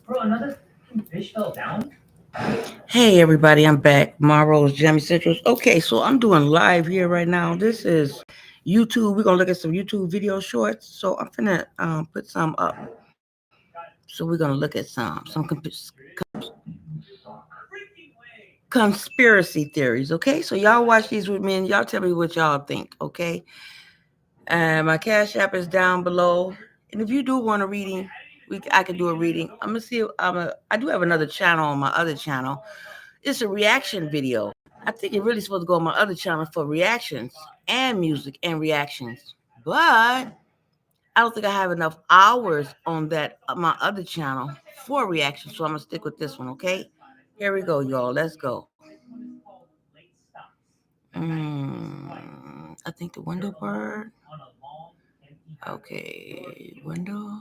Bro, another fish fell down? Hey everybody, I'm back. Marro's Jammy Centrals. Okay, so I'm doing live here right now. This is YouTube. We're gonna look at some YouTube video shorts. So I'm gonna put some up. So we're gonna look at conspiracy theories. Okay, so y'all watch these with me and y'all tell me what y'all think. Okay, my cash app is down below, and if you do want a reading, I can do a reading. I'm gonna see. I do have another channel on my other channel. It's a reaction video. I think you're really supposed to go on my other channel for reactions and music and reactions. But I don't think I have enough hours on that my other channel for reactions, so I'm gonna stick with this one, okay? Here we go, y'all. Let's go. I think the window part. Okay, window.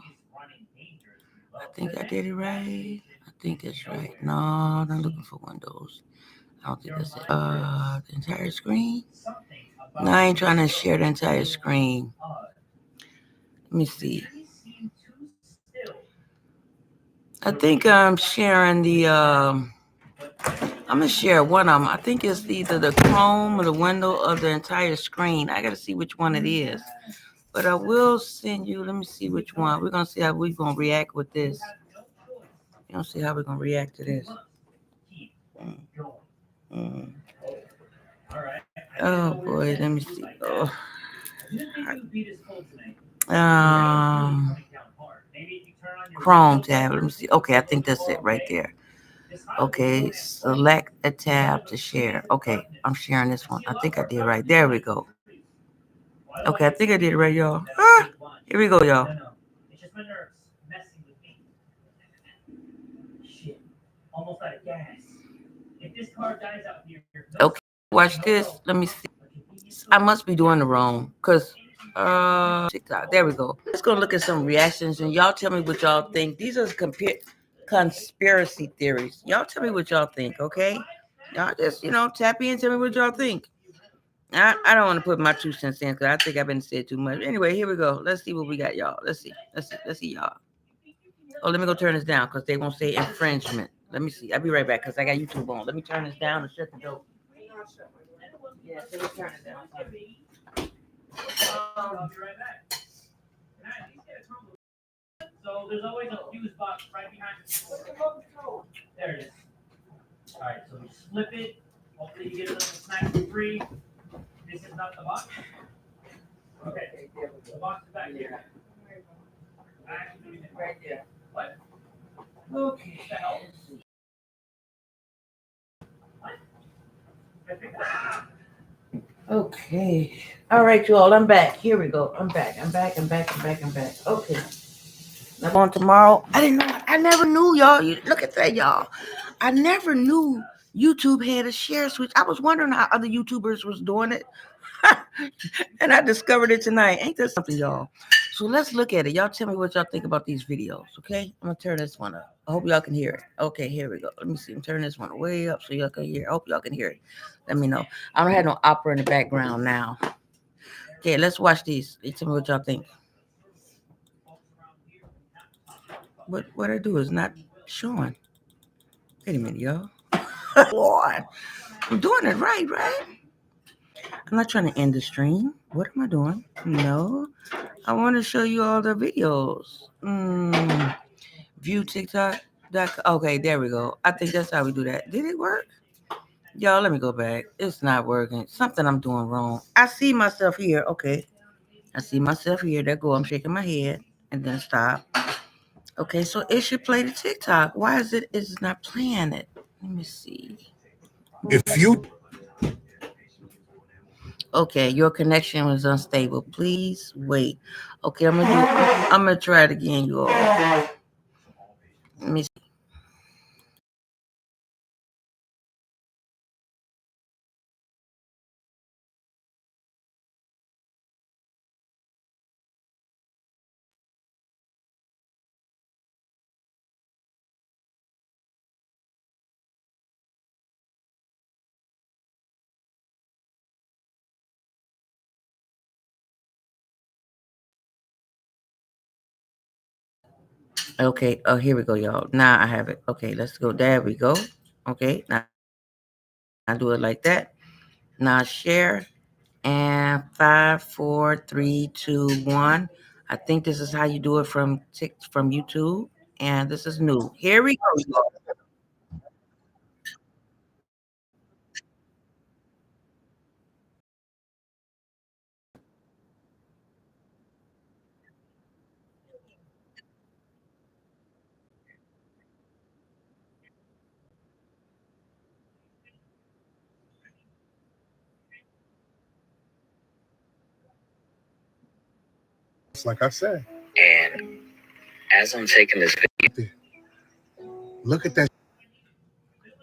I think I did it right. I think it's right. No, I'm not looking for windows. I don't think that's it. The entire screen? No, I ain't trying to share the entire screen. Let me see. I think I'm sharing I'm gonna share one of them. I think it's either the Chrome or the window of the entire screen. I gotta see which one it is. But I will send you. Let me see which one. We're gonna see how we're gonna react with this. We're gonna see how we're gonna react to this. Mm, mm. Oh boy, let me see. Oh. Um, Chrome tab. Let me see. Okay, I think that's it right there. Okay, select a tab to share. Okay, I'm sharing this one. I think I did right. There we go. Okay, I think I did it right, y'all. Here we go, y'all. Okay, watch this. Let me see. I must be doing it wrong, cause TikTok. There we go. Let's go look at some reactions, and y'all tell me what y'all think. These are conspiracy theories. Y'all tell me what y'all think, okay? Y'all just tap in, tell me what y'all think. I don't want to put my 2 cents in because I think I've been said too much. Anyway, here we go. Let's see what we got, y'all. Let's see. Let's see, y'all. Oh, let me go turn this down because they won't say infringement. Let me see. I'll be right back because I got YouTube on. Let me turn this down and shut the door. Yeah, let me turn it down. I'll be right back. So there's always a fuse box right behind the. There it is. All right, so we flip it. Hopefully you get a little snack for free. This is not the box. Okay, the box is back here. Actually, right there. What? Okay, what the hell? Okay. All right, you all. I'm back. Here we go. I'm back. I'm back. I'm back. I'm back. I'm back. Okay. Now on tomorrow. I didn't know. I never knew, y'all. Look at that, y'all. I never knew YouTube had a share switch. I was wondering how other YouTubers was doing it. And I discovered it tonight. Ain't that something, y'all? So let's look at it. Y'all tell me what y'all think about these videos, okay? I'm gonna turn this one up. I hope y'all can hear it. Okay, here we go. Let me see. I'm turning this one way up so y'all can hear. I hope y'all can hear it. Let me know. I don't have no opera in the background now. Okay, let's watch these. Tell me what y'all think. What I do is not showing. Wait a minute, y'all. Lord, I'm doing it right, right? I'm not trying to end the stream. What am I doing? No, I want to show you all the videos. View TikTok. Okay, there we go. I think that's how we do that. Did it work? Y'all, let me go back. It's not working. Something I'm doing wrong. I see myself here. Okay. I see myself here. There go. I'm shaking my head and then stop. Okay, so it should play the TikTok. Why is it? It's not playing it. Let me see. If you Okay, your connection was unstable. Please wait. Okay, I'm gonna try it again, you all. Let me see. Okay. Oh, here we go, y'all. Now I have it. Okay, let's go. There we go. Okay. Now do it like that. Now share and 5, 4, 3, 2, 1. I think this is how you do it from YouTube, and this is new. Here we go, y'all. Like I said, And as I'm taking this video, look at that.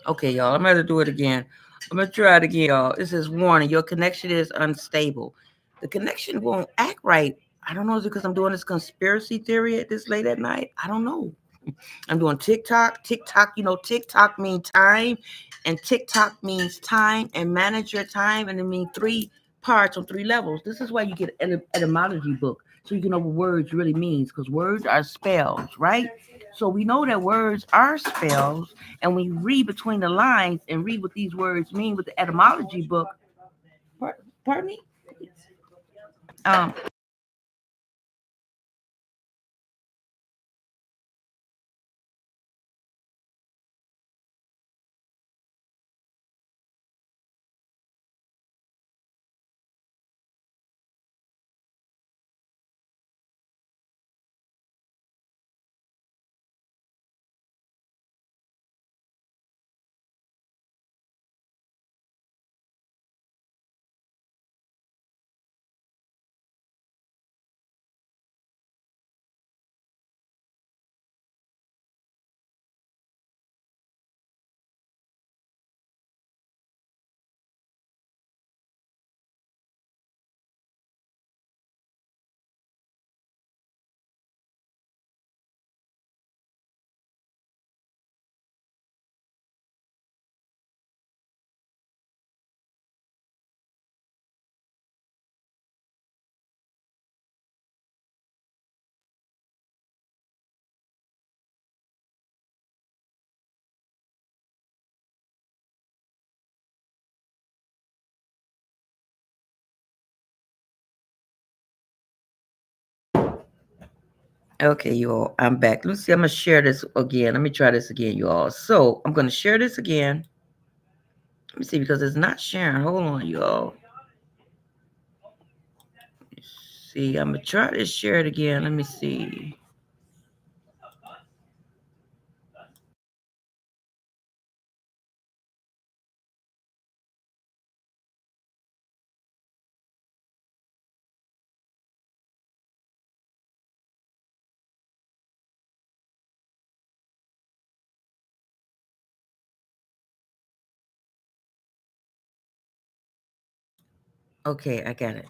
okay, y'all, I'm gonna do it again. I'm gonna try it again, y'all. This is warning. Your connection is unstable. The connection won't act right. I don't know. Is it because I'm doing this conspiracy theory at this late at night? I don't know. I'm doing TikTok. TikTok, TikTok means time, and TikTok means time and manage your time, and it means three parts on three levels. This is why you get an etymology book, so you can know what words really means, because words are spells, right? So we know that words are spells, and when you read between the lines and read what these words mean with the etymology book, pardon me. Um, Okay, you all, I'm back. Let's see, I'm gonna share this again. Let me try this again, you all. So I'm gonna share this again. Let me see, because it's not sharing. Hold on, you all. See, I'm gonna try to share it again. Let me see. Okay, I got it.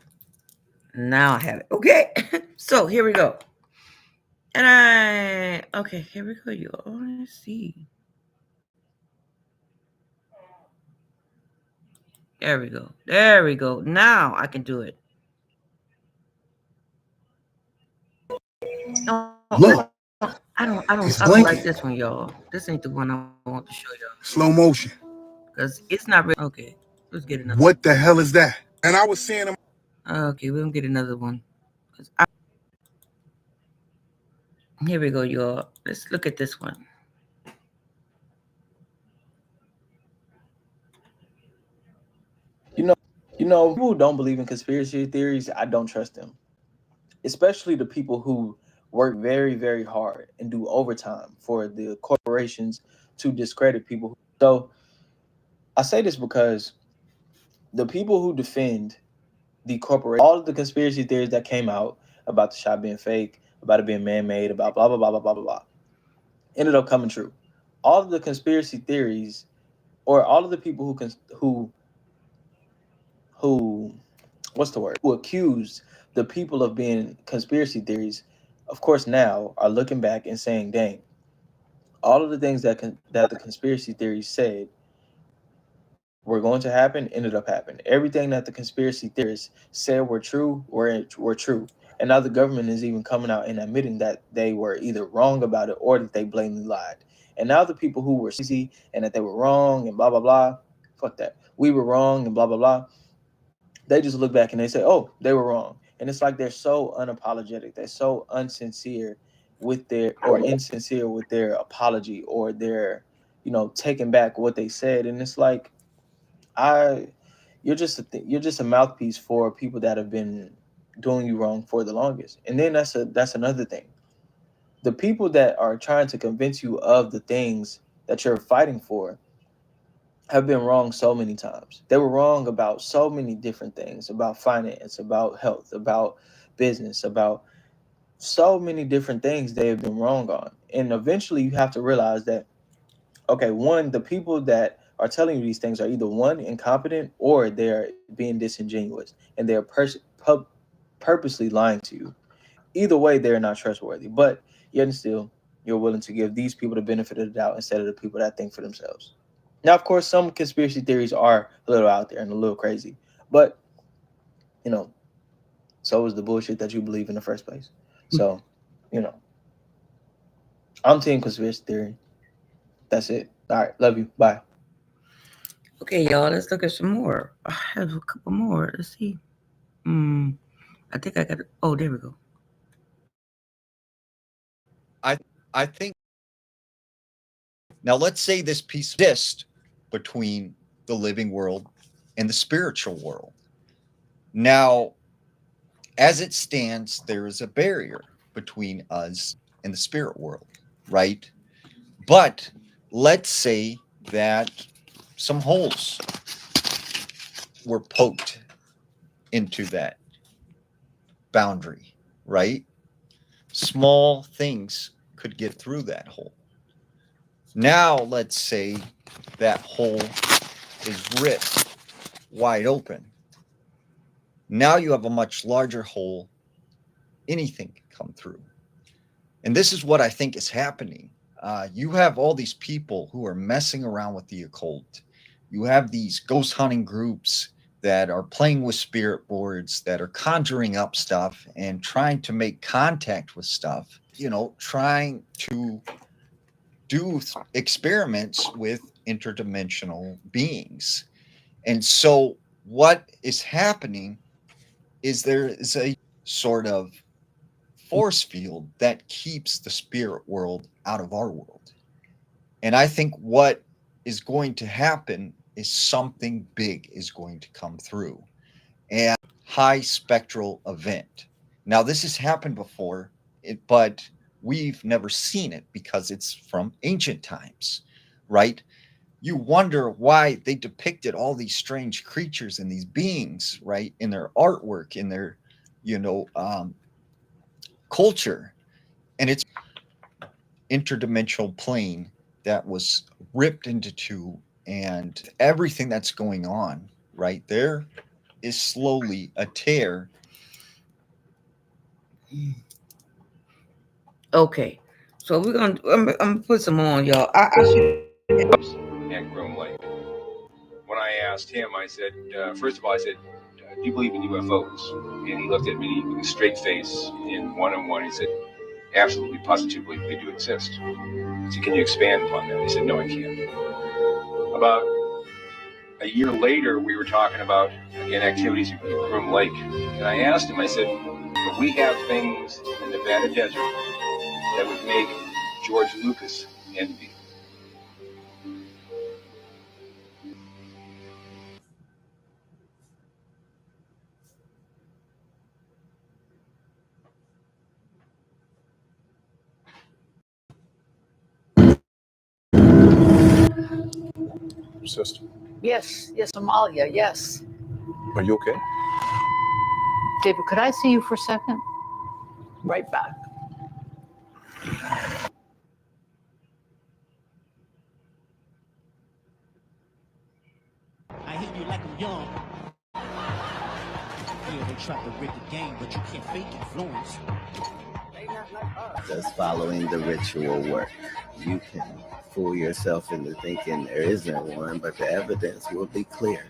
Now I have it. Okay, so here we go. Okay, here we go, you all. Let's see. There we go. There we go. Now I can do it. No, Look, I don't it's like this one, blinking. y'all. This ain't the one I want to show y'all. Slow motion. Because it's not really. Okay, let's get another one. What the hell is that? And I was seeing them. Okay, we're gonna get another one. Here we go, y'all. Let's look at this one. People who don't believe in conspiracy theories, I don't trust them. Especially the people who work very, very hard and do overtime for the corporations to discredit people. So I say this because the people who defend the corporation, all of the conspiracy theories that came out about the shot being fake, about it being man-made, about blah blah blah blah blah blah blah, ended up coming true. All of the conspiracy theories, or all of the people who what's the word? Who accused the people of being conspiracy theories, of course now are looking back and saying, "Dang, all of the things that the conspiracy theories said were going to happen ended up happening. Everything that the conspiracy theorists said were true were true." And now the government is even coming out and admitting that they were either wrong about it or that they blatantly lied. And now the people who were easy and that they were wrong and blah, blah, blah, fuck that. We were wrong and blah, blah, blah. They just look back and they say, oh, they were wrong. And it's like they're so unapologetic. They're so insincere with their apology or their, taking back what they said. And it's like, you're just a mouthpiece for people that have been doing you wrong for the longest. And then that's another thing. The people that are trying to convince you of the things that you're fighting for have been wrong so many times. They were wrong about so many different things, about finance, about health, about business, about so many different things they have been wrong on. And eventually you have to realize that, okay, one, the people that are telling you these things are either one, incompetent, or they're being disingenuous and they're purposely lying to you. Either way, they're not trustworthy. But yet and still, you're willing to give these people the benefit of the doubt instead of the people that think for themselves. Now, of course, some conspiracy theories are a little out there and a little crazy, but, so is the bullshit that you believe in the first place. So, I'm team conspiracy theory. That's it. All right. Love you. Bye. Okay, y'all, let's look at some more. I have a couple more. Let's see. I think I got it. Oh, there we go. I think now let's say this piece exists between the living world and the spiritual world. Now, as it stands, there is a barrier between us and the spirit world, right? But let's say that some holes were poked into that boundary, right? Small things could get through that hole. Now, let's say that hole is ripped wide open. Now you have a much larger hole. Anything can come through. And this is what I think is happening. You have all these people who are messing around with the occult. You have these ghost hunting groups that are playing with spirit boards, that are conjuring up stuff and trying to make contact with stuff, trying to do experiments with interdimensional beings. And so what is happening is there is a sort of force field that keeps the spirit world out of our world. And I think what is going to happen is something big is going to come through, and high spectral event. Now, this has happened before, but we've never seen it because it's from ancient times, right? You wonder why they depicted all these strange creatures and these beings, right, in their artwork, in their, culture. And it's interdimensional plane that was ripped into two, and everything that's going on right there is slowly a tear. Okay, so I'm gonna put some on, y'all. I should. At Groom Lake. When I asked him, I said, first of all, I said, do you believe in UFOs? And he looked at me with a straight face in one-on-one. He said, absolutely, positively, they do exist. I said, can you expand upon that? He said, no, I can't. About a year later, we were talking about, again, activities at Groom Lake. And I asked him, I said, but we have things in the Nevada desert that would make George Lucas envy. Sister, Yes, Amalia, yes. are you okay? David, could I see you for a second? Right back. I hear you like I'm young. Yeah, they try to rig the game, but you can't fake influence. Just following the ritual work. You can fool yourself into thinking there isn't one, but the evidence will be clear.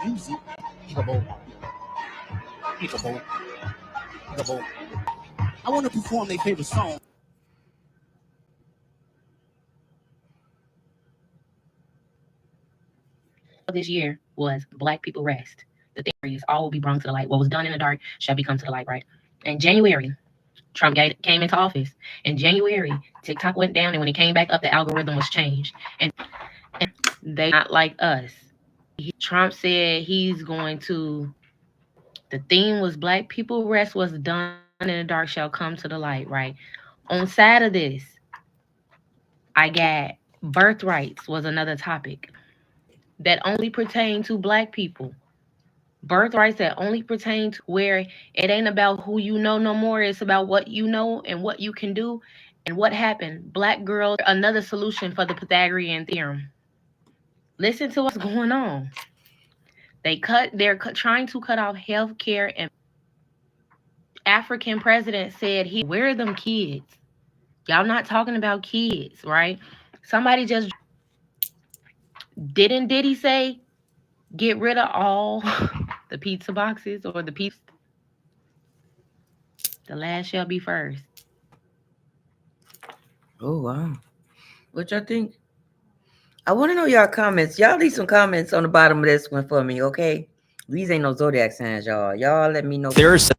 You music. Peekaboo. Peekaboo. Peekaboo. I want to perform their favorite song. This year was Black People Rest. The theory is all will be brought to the light. What was done in the dark shall become to the light, right? In January, Trump came into office. In January, TikTok went down, and when it came back up, the algorithm was changed. And they not like us. Trump said he's going to, the theme was Black People Rest, was done in the dark shall come to the light, right? On side of this, I got birthrights was another topic that only pertain to Black people. Birthrights that only pertain to where it ain't about who you know no more. It's about what you know and what you can do and what happened. Black girls, another solution for the Pythagorean theorem. Listen to what's going on. They're trying to cut off health care, and African president said, where are them kids? Y'all not talking about kids, right? Somebody just did he say get rid of all the pizza boxes or the pizza? The last shall be first. Oh, wow. What y'all think? I want to know y'all comments. Y'all leave some comments on the bottom of this one for me, okay? These ain't no zodiac signs, y'all. Y'all let me know. There is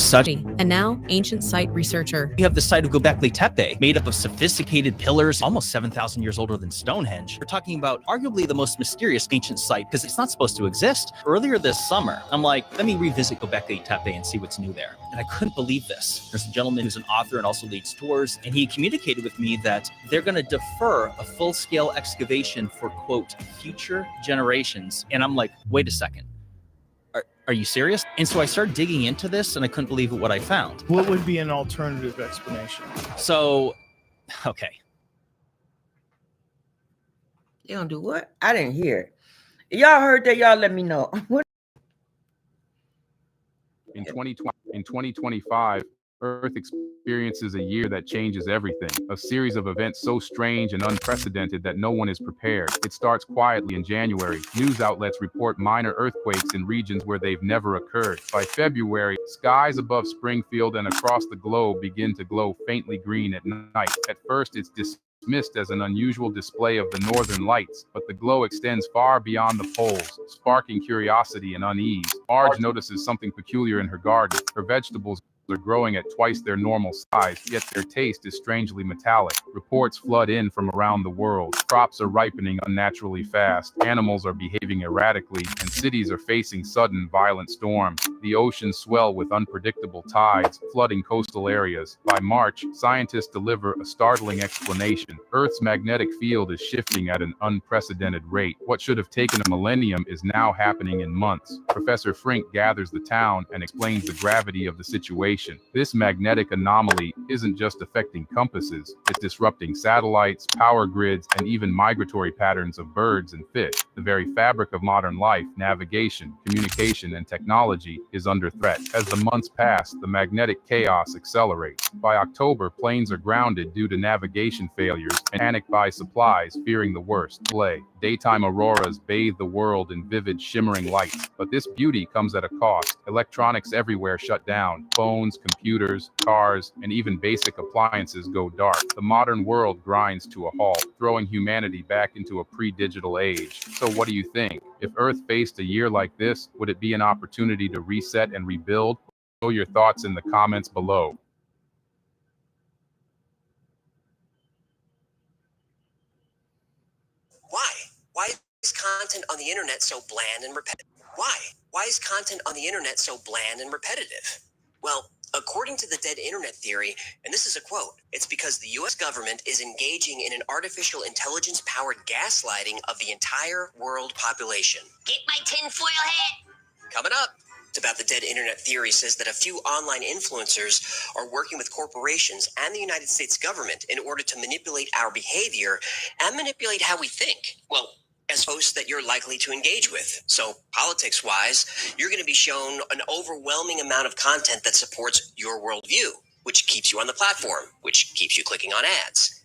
such. And now, ancient site researcher. You have the site of Göbekli Tepe, made up of sophisticated pillars, almost 7,000 years older than Stonehenge. We're talking about arguably the most mysterious ancient site because it's not supposed to exist. Earlier this summer, I'm like, let me revisit Göbekli Tepe and see what's new there. And I couldn't believe this. There's a gentleman who's an author and also leads tours, and he communicated with me that they're going to defer a full-scale excavation for, quote, future generations. And I'm like, wait a second. Are you serious? And so I started digging into this, and I couldn't believe what I found. What would be an alternative explanation? So, okay. They gonna do what? I didn't hear. Y'all heard that? Y'all let me know. In 2025, Earth experiences a year that changes everything, a series of events so strange and unprecedented that no one is prepared. It starts quietly in January. News outlets report minor earthquakes in regions where they've never occurred. By February, skies above Springfield and across the globe begin to glow faintly green at night. At first, it's dismissed as an unusual display of the northern lights, but the glow extends far beyond the poles, sparking curiosity and unease. Marge notices something peculiar in her garden. Her vegetables are growing at twice their normal size, yet their taste is strangely metallic. Reports flood in from around the world. Crops are ripening unnaturally fast, animals are behaving erratically, and cities are facing sudden, violent storms. The oceans swell with unpredictable tides, flooding coastal areas. By March, scientists deliver a startling explanation. Earth's magnetic field is shifting at an unprecedented rate. What should have taken a millennium is now happening in months. Professor Frink gathers the town and explains the gravity of the situation. This magnetic anomaly isn't just affecting compasses, it's disrupting satellites, power grids, and even migratory patterns of birds and fish. The very fabric of modern life, navigation, communication, and technology is under threat. As the months pass, the magnetic chaos accelerates. By October, planes are grounded due to navigation failures, and panic buys supplies, fearing the worst. Daytime auroras bathe the world in vivid, shimmering lights. But this beauty comes at a cost. Electronics everywhere shut down. Phones, computers, cars, and even basic appliances go dark. The modern world grinds to a halt, throwing humanity back into a pre-digital age. So what do you think? If Earth faced a year like this, would it be an opportunity to reset and rebuild? Show your thoughts in the comments below. Why is content on the internet so bland and repetitive? Why is content on the internet so bland and repetitive? Well, according to the dead internet theory, and this is a quote, it's because the US government is engaging in an artificial intelligence-powered gaslighting of the entire world population. Get my tinfoil hat! Coming up. It's about the dead internet theory says that a few online influencers are working with corporations and the United States government in order to manipulate our behavior and manipulate how we think. Well, as hosts that you're likely to engage with. So politics-wise, you're going to be shown an overwhelming amount of content that supports your worldview, which keeps you on the platform, which keeps you clicking on ads.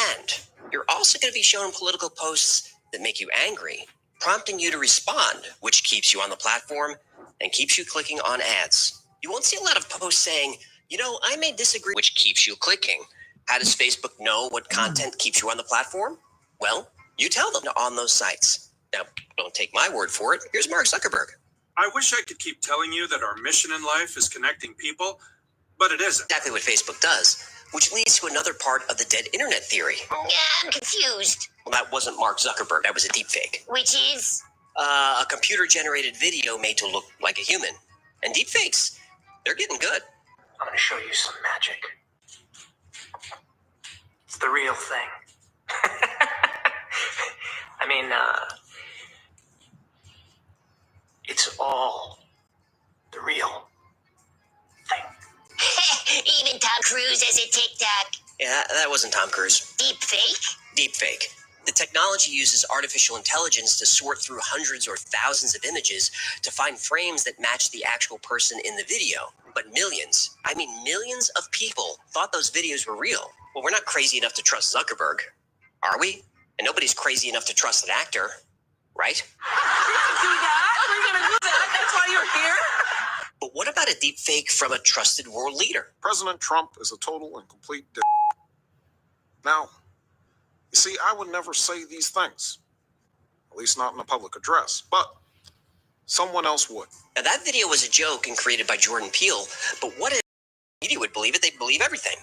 And you're also going to be shown political posts that make you angry, prompting you to respond, which keeps you on the platform and keeps you clicking on ads. You won't see a lot of posts saying, I may disagree, which keeps you clicking. How does Facebook know what content keeps you on the platform? Well, you tell them on those sites. Now, don't take my word for it. Here's Mark Zuckerberg. I wish I could keep telling you that our mission in life is connecting people, but it isn't. Exactly what Facebook does, which leads to another part of the dead internet theory. Yeah, I'm confused. Well, that wasn't Mark Zuckerberg. That was a deepfake. Which is? A computer-generated video made to look like a human. And deepfakes, they're getting good. I'm going to show you some magic. It's the real thing. I mean, it's all the real thing. Even Tom Cruise has a TikTok. Yeah, that wasn't Tom Cruise. Deepfake? Deepfake. The technology uses artificial intelligence to sort through hundreds or thousands of images to find frames that match the actual person in the video. But millions of people thought those videos were real. Well, we're not crazy enough to trust Zuckerberg, are we? And nobody's crazy enough to trust an actor, right? We're gonna do that. That's why you're here. But what about a deepfake from a trusted world leader? President Trump is a total and complete dick. Now, you see, I would never say these things, at least not in a public address, but someone else would. Now, that video was a joke and created by Jordan Peele, but what if media would believe it? They'd believe everything.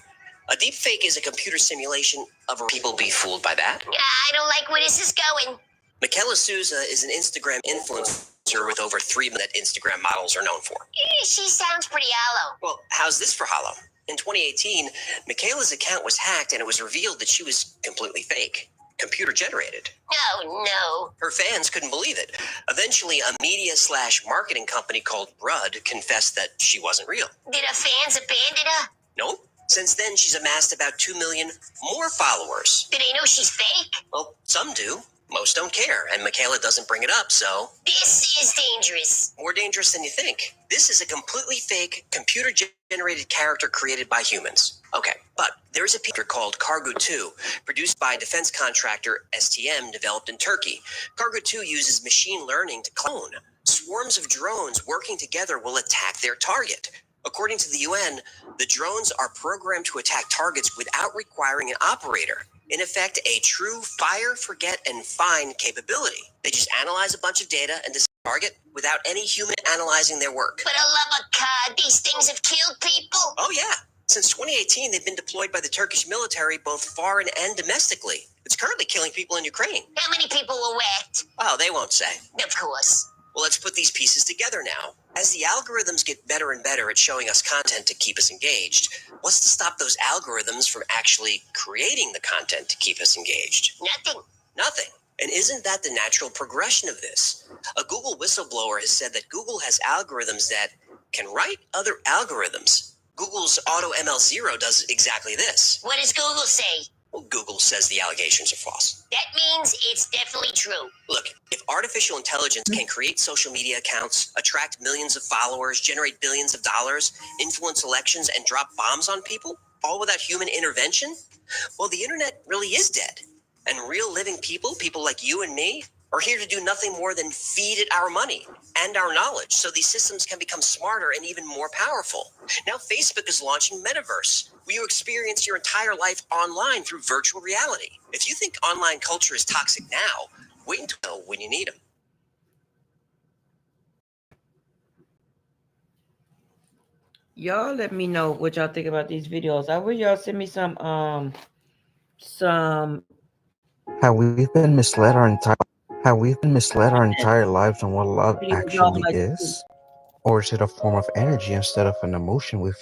A deepfake is a computer simulation of people be fooled by that. I don't like where this is going. Michaela Souza is an Instagram influencer with over 3 million that Instagram models are known for. She sounds pretty hollow. Well, how's this for hollow? In 2018, Michaela's account was hacked and it was revealed that she was completely fake, computer generated. Oh, no. Her fans couldn't believe it. Eventually, a media/marketing company called Brud confessed that she wasn't real. Did her fans abandon her? Nope. Since then, she's amassed about 2 million more followers. Do they know she's fake? Well, some do. Most don't care, and Michaela doesn't bring it up, so... This is dangerous. More dangerous than you think. This is a completely fake, computer-generated character created by humans. Okay, but there's a picture called Cargo 2, produced by defense contractor STM, developed in Turkey. Cargo 2 uses machine learning to clone. Swarms of drones working together will attack their target. According to the UN, the drones are programmed to attack targets without requiring an operator. In effect, a true fire, forget, and find capability. They just analyze a bunch of data and decide a target without any human analyzing their work. For the love of God, these things have killed people? Oh, yeah. Since 2018, they've been deployed by the Turkish military both foreign and domestically. It's currently killing people in Ukraine. How many people were whacked? Oh, they won't say. Of course. Well, let's put these pieces together now. As the algorithms get better and better at showing us content to keep us engaged, what's to stop those algorithms from actually creating the content to keep us engaged? Nothing. Nothing. And isn't that the natural progression of this? A Google whistleblower has said that Google has algorithms that can write other algorithms. Google's AutoML0 does exactly this. What does Google say? Well, Google says the allegations are false. That means it's definitely true. Look, if artificial intelligence can create social media accounts, attract millions of followers, generate billions of dollars, influence elections, and drop bombs on people, all without human intervention, well, the internet really is dead. And real living people, people like you and me, are here to do nothing more than feed it our money and our knowledge so these systems can become smarter and even more powerful. Now Facebook is launching Metaverse, where you experience your entire life online through virtual reality. If you think online culture is toxic now, wait until when you need them. Y'all let me know what y'all think about these videos. I wish y'all send me some Have we been misled our entire lives on what love actually is? Or is it a form of energy instead of an emotion we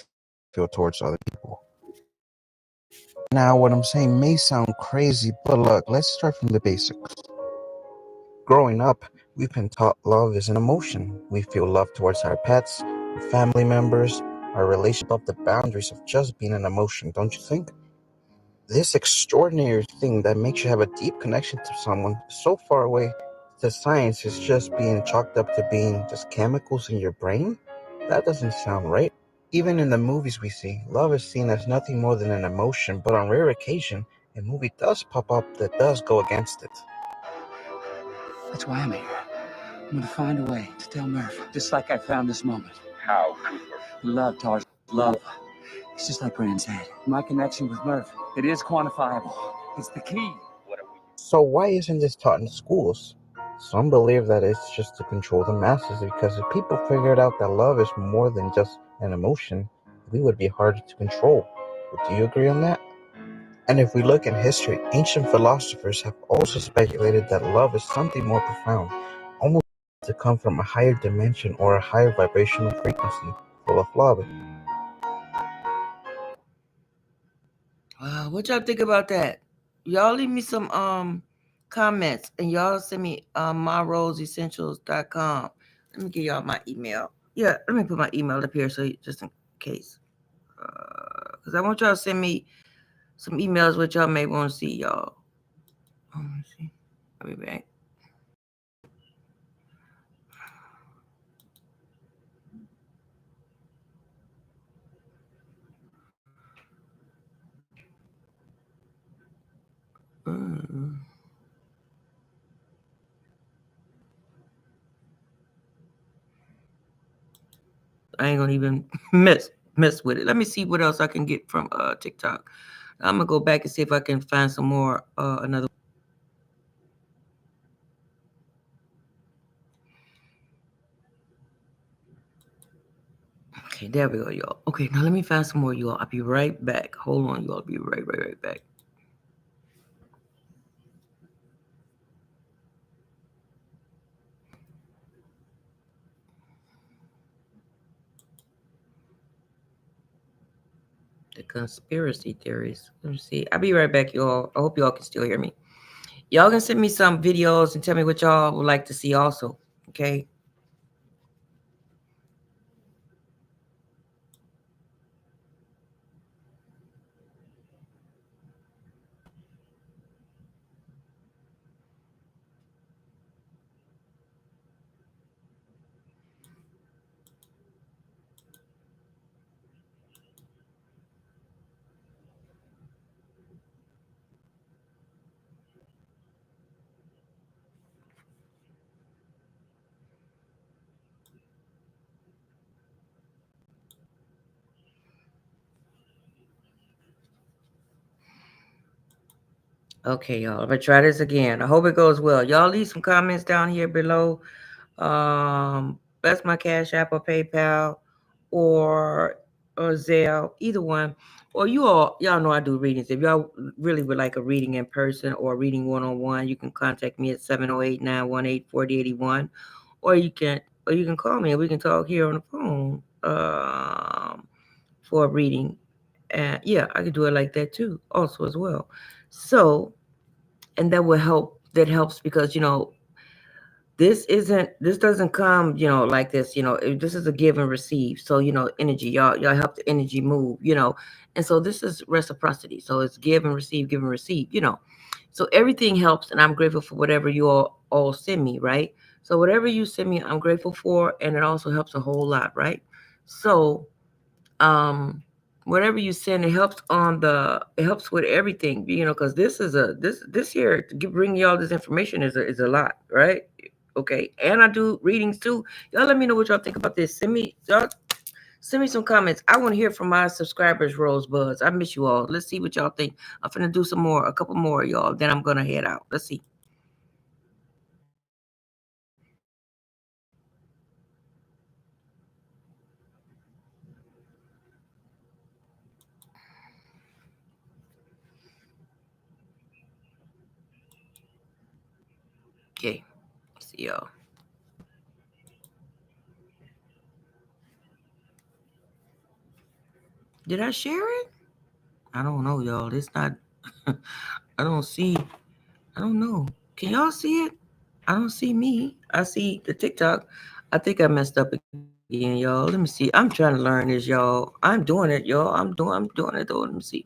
feel towards other people? Now, what I'm saying may sound crazy, but look, let's start from the basics. Growing up, we've been taught love is an emotion. We feel love towards our pets, our family members, our relationship of the boundaries of just being an emotion, don't you think? This extraordinary thing that makes you have a deep connection to someone so far away, the science is just being chalked up to being just chemicals in your brain? That doesn't sound right. Even in the movies we see, love is seen as nothing more than an emotion, but on rare occasion, a movie does pop up that does go against it. That's why I'm here. I'm gonna find a way to tell Murph, just like I found this moment. How? Love, Tarzan. Love. It's just like Brand said. My connection with Murph, it is quantifiable. It's the key. So why isn't this taught in schools? Some believe that it's just to control the masses because if people figured out that love is more than just an emotion, we would be harder to control. Do you agree on that? And if we look in history, ancient philosophers have also speculated that love is something more profound, almost to come from a higher dimension or a higher vibrational frequency full of love. What y'all think about that? Y'all leave me some comments and y'all send me myroseessentials.com. Let me give y'all my email. Yeah, let me put my email up here so just in case. Because I want y'all to send me some emails which y'all may want to see, y'all. Let me see. I'll be back. I ain't gonna even mess with it. Let me see what else I can get from TikTok. I'm gonna go back and see if I can find some more another. Okay, there we go, y'all. Okay, now let me find some more, y'all. I'll be right back. Hold on, y'all. I'll be right back. The conspiracy theories. Let me see. I'll be right back, y'all. I hope y'all can still hear me. Y'all can send me some videos and tell me what y'all would like to see also. Okay. Okay, y'all. I'm gonna try this again. I hope it goes well. Y'all leave some comments down here below. That's my Cash App or PayPal or Zelle, either one. Or y'all know I do readings. If y'all really would like a reading in person or a reading one-on-one, you can contact me at 708-918-4081. Or you can call me and we can talk here on the phone for a reading. And yeah, I can do it like that too, also as well. So, and that will help. That helps because, this doesn't come, like this, this is a give and receive. So, energy, y'all help the energy move, and so this is reciprocity. So it's give and receive, so everything helps. And I'm grateful for whatever you all send me. Right. So whatever you send me, I'm grateful for. And it also helps a whole lot. Right. So, whatever you send, it helps with everything, because this here to bring y'all this information is a lot, right? Okay, and I do readings too. Y'all let me know what y'all think about this. Send me some comments. I want to hear from my subscribers, Rosebuds. I miss you all. Let's see what y'all think. I'm finna do a couple more, y'all. Then I'm gonna head out. Let's see. Okay, see y'all. Did I share it? I don't know, y'all. It's not. I don't know. Can y'all see it? I don't see me. I see the TikTok. I think I messed up again, y'all. Let me see. I'm trying to learn this, y'all. I'm doing it, y'all. I'm doing it though. Let me see.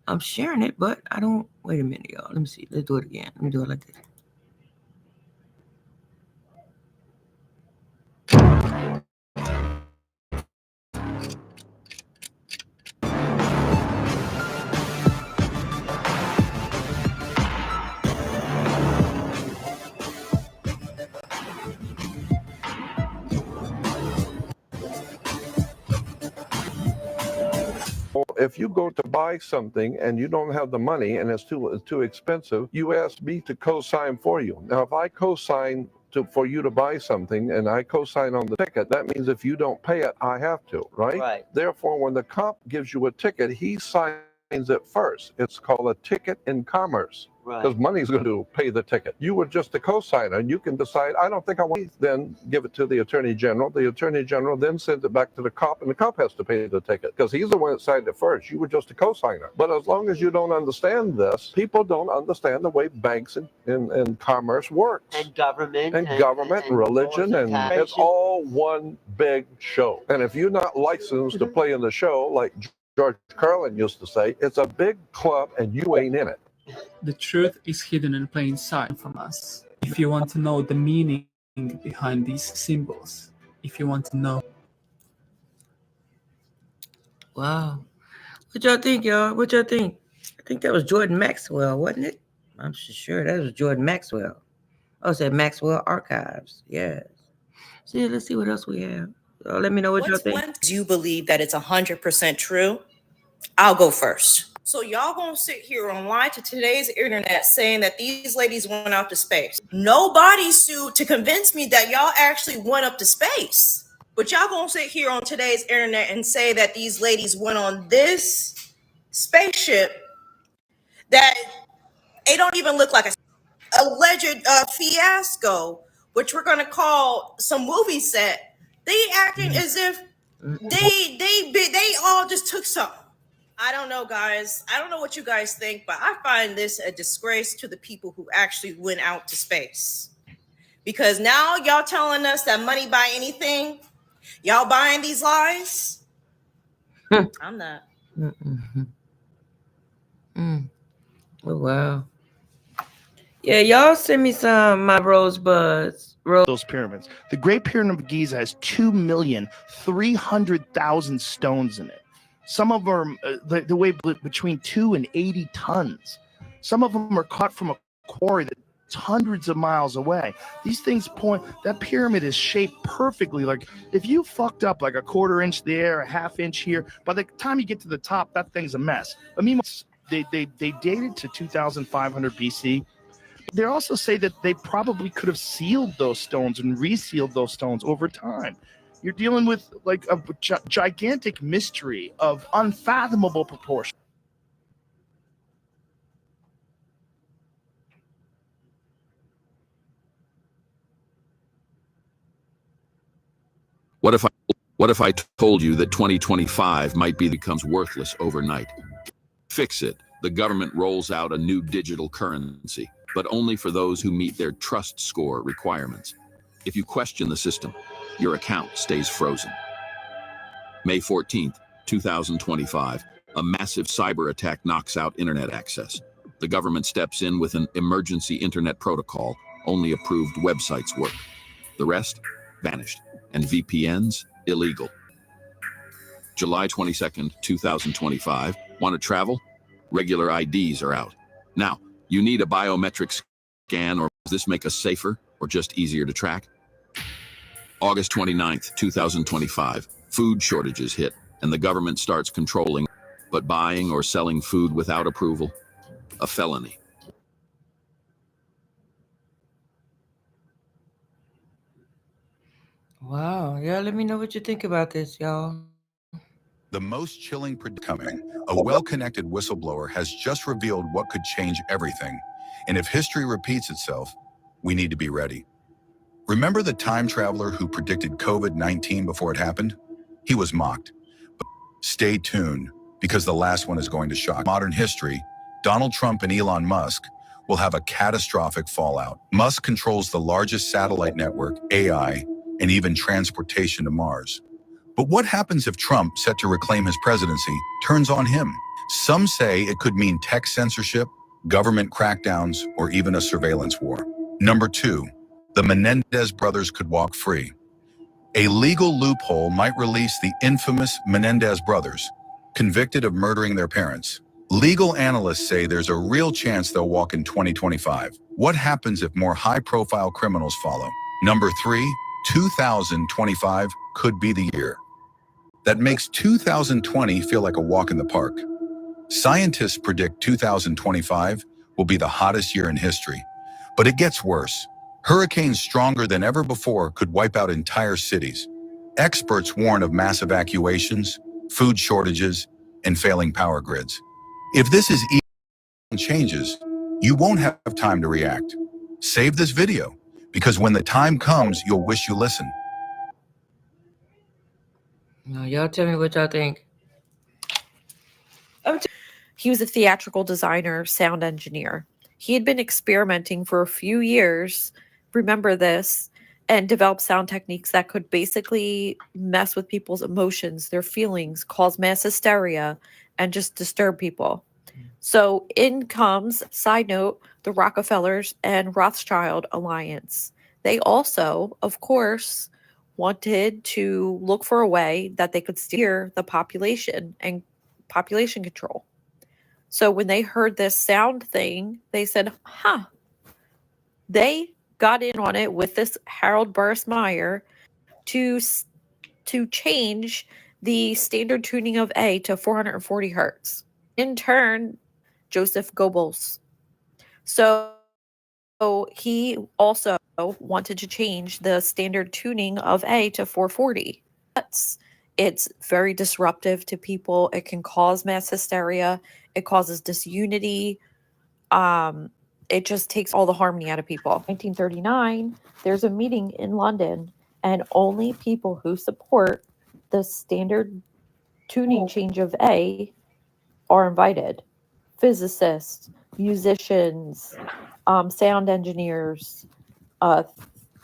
I'm sharing it, but I don't. Wait a minute, y'all. Let me see. Let's do it again. Let me do it like this. Therefore, if you go to buy something and you don't have the money and it's too expensive, you ask me to co-sign for you. Now, if I co-sign for you to buy something and I co-sign on the ticket, that means if you don't pay it, I have to, right? Right. Therefore, when the cop gives you a ticket, he signs it first. It's called a ticket in commerce. Because money's going to pay the ticket. You were just a co-signer, and you can decide, I don't think I want it. Then give it to the Attorney General. The Attorney General then sends it back to the cop, and the cop has to pay the ticket because he's the one that signed it first. You were just a co-signer. But as long as you don't understand this, people don't understand the way banks and commerce works. And government. And government, and religion, and it's all one big show. And if you're not licensed to play in the show, like George Carlin used to say, it's a big club and you ain't in it. The truth is hidden in plain sight from us. If you want to know the meaning behind these symbols, if you want to know. Wow. What y'all think, y'all? What y'all think? I think that was Jordan Maxwell, wasn't it? I'm sure that was Jordan Maxwell. Oh, it said Maxwell Archives. Yes. See, let's see what else we have. Let me know what y'all think. Do you believe that it's 100% true? I'll go first. So y'all gonna sit here on line to today's internet saying that these ladies went out to space. Nobody sued to convince me that y'all actually went up to space. But y'all gonna sit here on today's internet and say that these ladies went on this spaceship that it don't even look like a alleged fiasco, which we're gonna call some movie set. They acting as if they all just took something. I don't know, guys. I don't know what you guys think, but I find this a disgrace to the people who actually went out to space. Because now y'all telling us that money buy anything. Y'all buying these lies? I'm not. Oh, wow. Yeah, y'all send me some my rosebuds. Those pyramids. The Great Pyramid of Giza has 2,300,000 stones in it. Some of them they weigh between 2 and 80 tons. Some of them are caught from a quarry that's hundreds of miles away. These things point, that pyramid is shaped perfectly. Like if you fucked up like a quarter inch there, a half inch here, by the time you get to the top, that thing's a mess. I mean, they dated to 2,500 BC. They also say that they probably could have sealed those stones and resealed those stones over time. You're dealing with like a gigantic mystery of unfathomable proportion. What if I told you that 2025 becomes worthless overnight? Fix it. The government rolls out a new digital currency, but only for those who meet their trust score requirements. If you question the system, your account stays frozen. May 14th, 2025, a massive cyber attack knocks out internet access. The government steps in with an emergency internet protocol. Only approved websites work. The rest vanished, and VPNs illegal. July 22nd, 2025, want to travel? Regular IDs are out. Now, you need a biometric scan, or does this make us safer or just easier to track? August 29th, 2025, food shortages hit, and the government starts controlling, but buying or selling food without approval, a felony. Wow. Yeah, let me know what you think about this, y'all. The most chilling coming. A well-connected whistleblower has just revealed what could change everything. And if history repeats itself, we need to be ready. Remember the time traveler who predicted COVID-19 before it happened? He was mocked. But stay tuned, because the last one is going to shock modern history. Donald Trump and Elon Musk will have a catastrophic fallout. Musk controls the largest satellite network, AI, and even transportation to Mars. But what happens if Trump, set to reclaim his presidency, turns on him? Some say it could mean tech censorship, government crackdowns, or even a surveillance war. Number 2, the Menendez brothers could walk free. A legal loophole might release the infamous Menendez brothers, convicted of murdering their parents. Legal analysts say there's a real chance they'll walk in 2025. What happens if more high-profile criminals follow? Number 3, 2025 could be the year. that makes 2020 feel like a walk in the park. Scientists predict 2025 will be the hottest year in history, but it gets worse. Hurricanes stronger than ever before could wipe out entire cities. Experts warn of mass evacuations, food shortages, and failing power grids. If this is changes, you won't have time to react. Save this video, because when the time comes, you'll wish you listened. Now, y'all tell me what y'all think. He was a theatrical designer, sound engineer. He had been experimenting for a few years, remember this, and developed sound techniques that could basically mess with people's emotions, their feelings, cause mass hysteria, and just disturb people. So in comes, side note, the Rockefellers and Rothschild alliance. They also, of course, wanted to look for a way that they could steer the population and population control. So when they heard this sound thing, they said, they got in on it with this Harold Burris Meyer to change the standard tuning of A to 440 hertz. In turn, Joseph Goebbels. So he also wanted to change the standard tuning of A to 440. It's very disruptive to people. It can cause mass hysteria. It causes disunity. It just takes all the harmony out of people. 1939, there's a meeting in London, and only people who support the standard tuning change of A are invited. Physicists, musicians, sound engineers,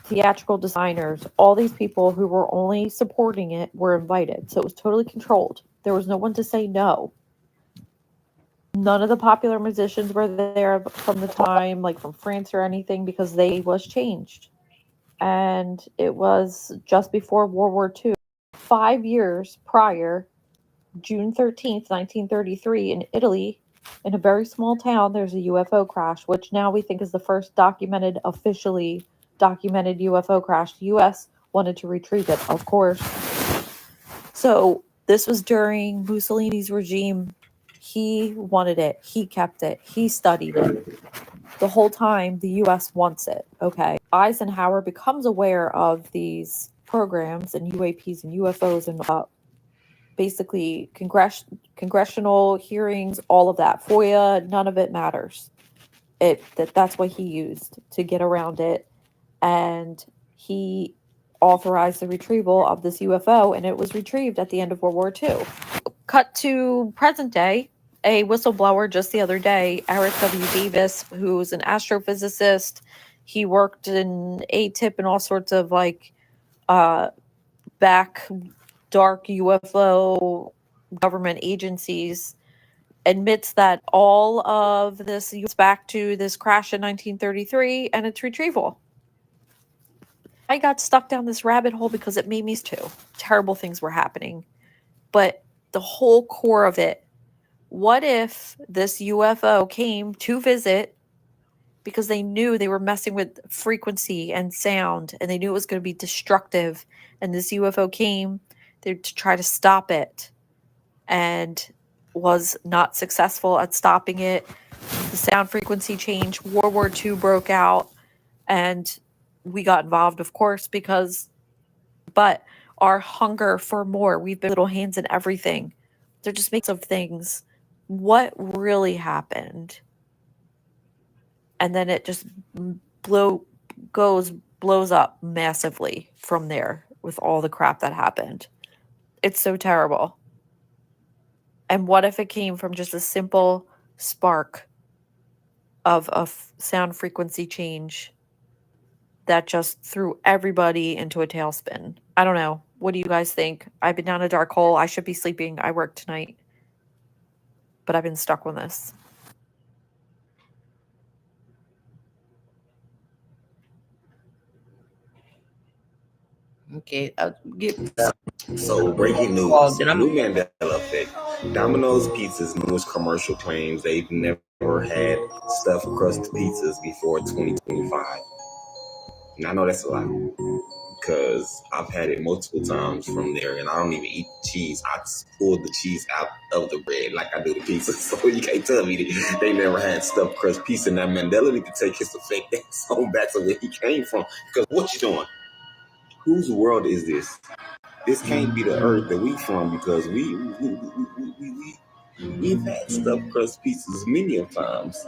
theatrical designers, all these people who were only supporting it were invited. So it was totally controlled. There was no one to say no. None of the popular musicians were there from the time, like from France or anything, because they was changed. And it was just before World War II. 5 years prior, June 13th, 1933, in Italy, in a very small town, there's a UFO crash, which now we think is the first officially documented UFO crash. The U.S. wanted to retrieve it, of course. So this was during Mussolini's regime. He wanted it. He kept it. He studied it. The whole time, the U.S. wants it. Okay. Eisenhower becomes aware of these programs and UAPs and UFOs and basically congressional hearings, all of that. FOIA, none of it matters. That's what he used to get around it. And he authorized the retrieval of this UFO, and it was retrieved at the end of World War II. Cut to present day, a whistleblower just the other day, Eric W. Davis, who's an astrophysicist. He worked in ATIP and all sorts of back dark UFO government agencies, admits that all of this goes back to this crash in 1933 and its retrieval. I got stuck down this rabbit hole because it made me too. Terrible things were happening. But the whole core of it, what if this UFO came to visit because they knew they were messing with frequency and sound, and they knew it was going to be destructive, and this UFO came to try to stop it and was not successful at stopping it. The sound frequency changed. World War II broke out, and we got involved, of course, but our hunger for more, we've been little hands in everything. They're just makes of things. What really happened? And then it just blows up massively from there with all the crap that happened. It's so terrible. And what if it came from just a simple spark of a sound frequency change that just threw everybody into a tailspin? I don't know. What do you guys think? I've been down a dark hole. I should be sleeping. I work tonight. But I've been stuck with this. Okay, I'll get. So breaking news: New Mandela effect. Domino's Pizza's newest commercial claims they've never had stuffed crust pizzas before 2025. And I know that's a lot. because I've had it multiple times from there, and I don't even eat cheese. I just pull the cheese out of the bread like I do the pizza. So you can't tell me that they never had stuffed crust pizza. Now Mandela need to take his effect on back to where he came from. Because what you doing? Whose world is this? This can't be the earth that we from, because we've had stuffed crust pizzas many of times.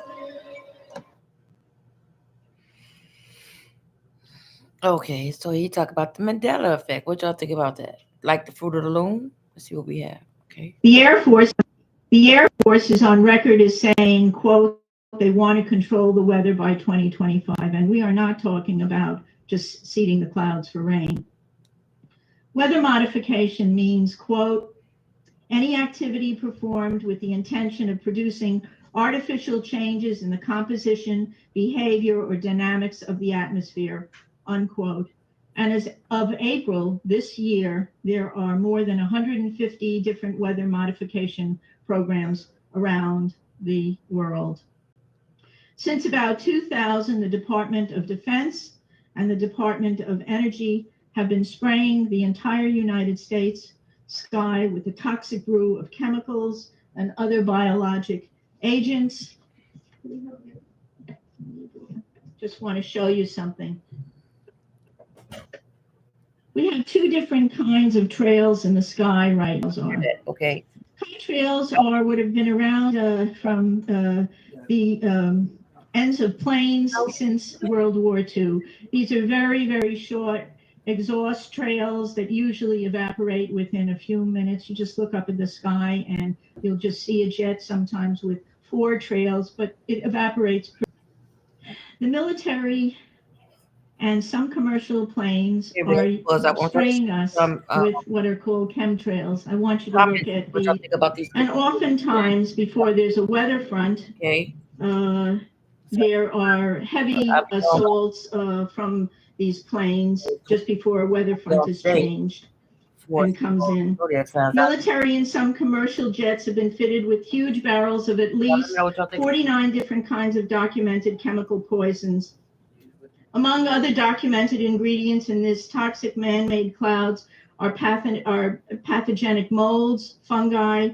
Okay, so he talked about the Mandela effect. What y'all think about that? Like the Fruit of the Loom? Let's see what we have. Okay. The Air Force is on record as saying, quote, they want to control the weather by 2025. And we are not talking about just seeding the clouds for rain. Weather modification means, quote, any activity performed with the intention of producing artificial changes in the composition, behavior, or dynamics of the atmosphere, unquote. And as of April this year, there are more than 150 different weather modification programs around the world. Since about 2000, the Department of Defense and the Department of Energy have been spraying the entire United States sky with a toxic brew of chemicals and other biologic agents. Just want to show you something. We have two different kinds of trails in the sky right now. Okay. Trails would have been around from the ends of planes since World War II. These are very, very short exhaust trails that usually evaporate within a few minutes. You just look up at the sky and you'll just see a jet, sometimes with 4 trails, but it evaporates. The military and some commercial planes are spraying us with what are called chemtrails. I want you to look at and oftentimes before there's a weather front, there are heavy assaults from these planes just before a weather front is changed and comes in. Military and some commercial jets have been fitted with huge barrels of at least 49 different kinds of documented chemical poisons. Among other documented ingredients in this toxic man-made clouds are pathogenic molds, fungi,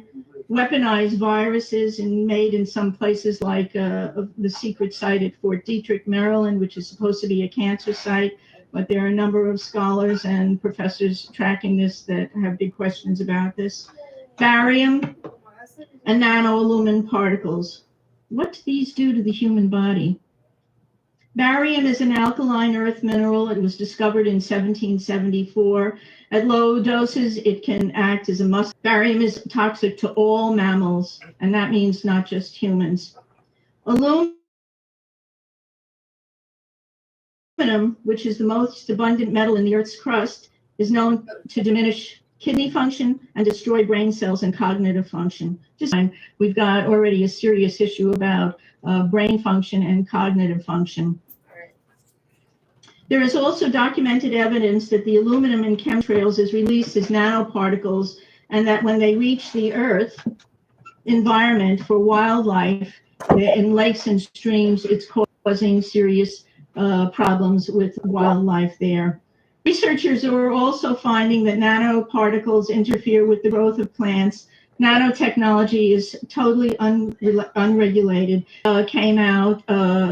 weaponized viruses, and made in some places like the secret site at Fort Detrick, Maryland, which is supposed to be a cancer site. But there are a number of scholars and professors tracking this that have big questions about this. Barium and nanoaluminum particles. What do these do to the human body? Barium is an alkaline earth mineral. It was discovered in 1774. At low doses, it can act as a muscle. Barium is toxic to all mammals, and that means not just humans. Aluminum, which is the most abundant metal in the Earth's crust, is known to diminish kidney function and destroy brain cells and cognitive function. We've got already a serious issue about brain function and cognitive function. There is also documented evidence that the aluminum in chemtrails is released as nanoparticles, and that when they reach the Earth environment for wildlife in lakes and streams, it's causing serious problems with wildlife there. Researchers are also finding that nanoparticles interfere with the growth of plants. Nanotechnology is totally unregulated. Came out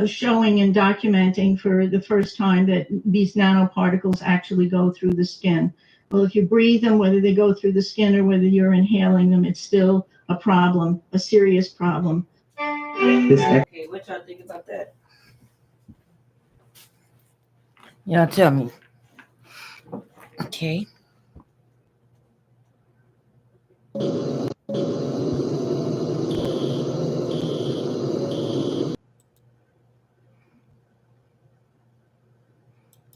showing and documenting for the first time that these nanoparticles actually go through the skin. Well, if you breathe them, whether they go through the skin or whether you're inhaling them, it's still a problem, a serious problem. Okay, what y'all think about that? Y'all tell me. Okay.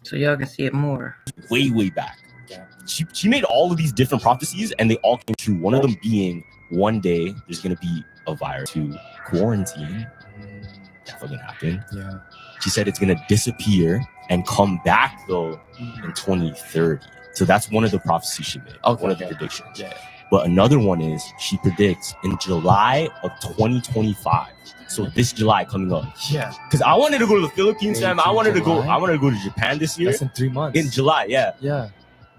So y'all can see it more. Way back. She made all of these different prophecies, and they all came true. One of them being one day there's gonna be a virus to quarantine. That fucking happened. Yeah. She said it's gonna disappear and come back though in 2030. So that's one of the prophecies she made. Okay, one of the predictions. Yeah. But another one is she predicts in July of 2025. So this July coming up. Yeah. Because I wanted to go to the Philippines, Sam. I wanted to go to Japan this year. That's in 3 months. In July, yeah. Yeah.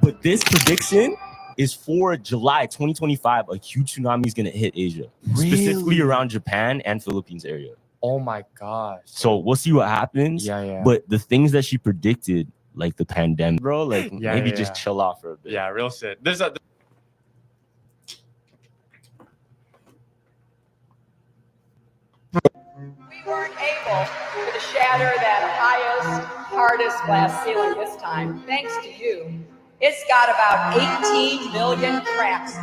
But this prediction is for July 2025. A huge tsunami is gonna hit Asia. Specifically around Japan and Philippines area. Oh my gosh. So we'll see what happens. Yeah. But the things that she predicted, like the pandemic, bro, like maybe just chill off for a bit. Yeah, real shit. We weren't able to shatter that highest, hardest glass ceiling this time, thanks to you. It's got about 18 million cracks.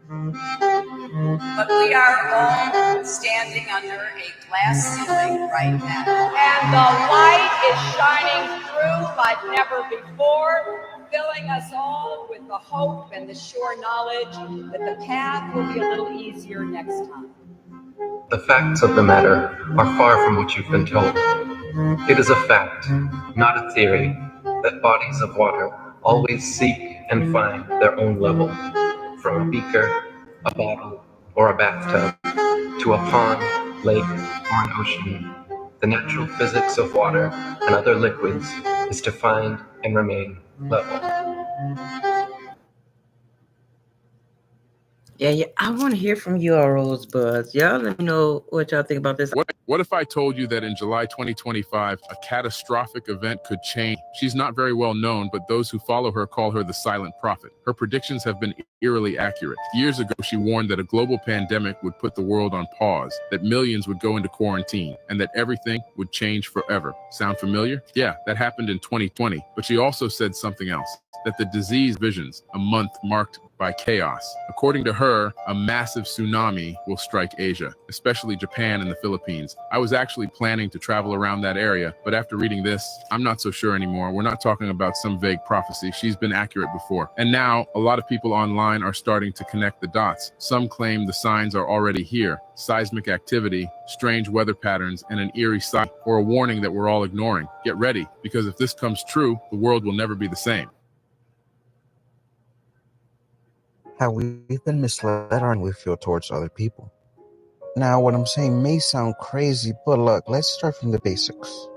But we are all standing under a glass ceiling right now. And the light is shining through like never before, filling us all with the hope and the sure knowledge that the path will be a little easier next time. The facts of the matter are far from what you've been told. It is a fact, not a theory, that bodies of water always seek and find their own level. From a beaker, a bottle, or a bathtub, to a pond, lake, or an ocean, the natural physics of water and other liquids is to find and remain level. Yeah. I want to hear from you all, Rosebuds. Y'all let me know what y'all think about this. What if I told you that in July 2025, a catastrophic event could change? She's not very well known, but those who follow her call her the silent prophet. Her predictions have been eerily accurate. Years ago, she warned that a global pandemic would put the world on pause, that millions would go into quarantine, and that everything would change forever. Sound familiar? Yeah, that happened in 2020. But she also said something else, that the disease visions, a month marked by chaos. According to her, a massive tsunami will strike Asia, especially Japan and the Philippines. I was actually planning to travel around that area, but after reading this, I'm not so sure anymore. We're not talking about some vague prophecy. She's been accurate before. And now, a lot of people online are starting to connect the dots. Some claim the signs are already here. Seismic activity, strange weather patterns, and an eerie sight, or a warning that we're all ignoring. Get ready, because if this comes true, the world will never be the same. How we've been misled and we feel towards other people. Now, what I'm saying may sound crazy, but look, let's start from the basics.